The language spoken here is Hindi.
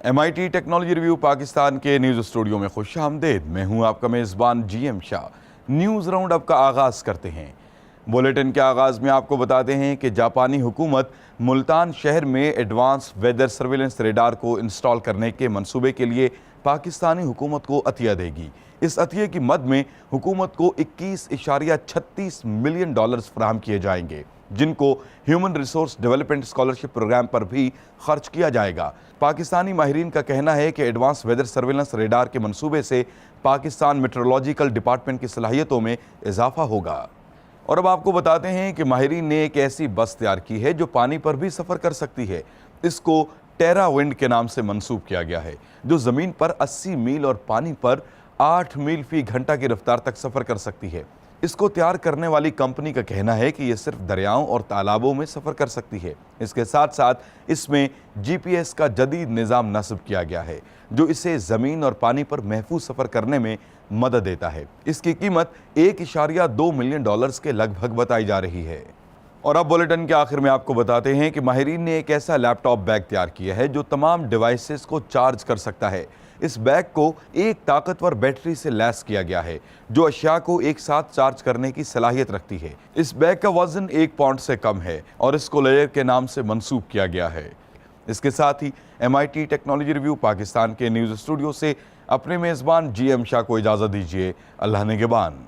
MIT टेक्नोलॉजी रिव्यू पाकिस्तान के न्यूज़ स्टूडियो में खुश आमदेद। मैं हूं आपका मेज़बान GM Shah. News round up का आगाज़ करते हैं। बुलेटिन के आगाज़ में आपको बताते हैं कि जापानी हुकूमत मुल्तान शहर में एडवांस वेदर सर्विलेंस रेडार को इंस्टॉल करने के मंसूबे के लिए पाकिस्तानी हुकूमत को अतिया देगी। इस अतिये की मद में हुकूमत को 21.36 मिलियन डॉलर्स फराहम किए जाएंगे, जिनको human resource development scholarship programme पर भी खर्च किया जाएगा। पाकिस्तानी माहिरीन का कहना है कि एडवांस वेदर सर्विलेंस रेडार के मंसूबे से पाकिस्तान मेट्रोलॉजिकल डिपार्टमेंट की सलाहियतों में इजाफा होगा। और अब आपको बताते हैं कि माहिरीन ने एक ऐसी बस तैयार की है जो पानी पर भी सफ़र कर सकती है। इसको टेरा विंड के नाम से मंसूब किया गया है, जो ज़मीन पर 80 मील और पानी पर 8 मील फी घंटा की रफ्तार तक सफ़र कर सकती है। इसको तैयार करने वाली कंपनी का कहना है कि यह सिर्फ दरियाओं और तालाबों में सफ़र कर सकती है। इसके साथ साथ इसमें GPS का जदीद निज़ाम नस्ब किया गया है, जो इसे ज़मीन और पानी पर महफूज सफ़र करने में मदद देता है। इसकी कीमत 1.2 मिलियन डॉलर्स के लगभग बताई जा रही है। और अब बुलेटिन के आखिर में आपको बताते हैं कि माहिरीन ने एक ऐसा लैपटॉप बैग तैयार किया है जो तमाम डिवाइसेस को चार्ज कर सकता है। इस बैग को एक ताकतवर बैटरी से लैस किया गया है, जो अशिया को एक साथ चार्ज करने की सलाहियत रखती है। इस बैग का वजन 1 पाउंड से कम है और इसको लेयर के नाम से मंसूब किया गया है। इसके साथ ही MIT टेक्नोलॉजी रिव्यू पाकिस्तान के न्यूज़ स्टूडियो से अपने मेज़बान GM शाह को इजाज़त दीजिए। अल्लाह निगहबान।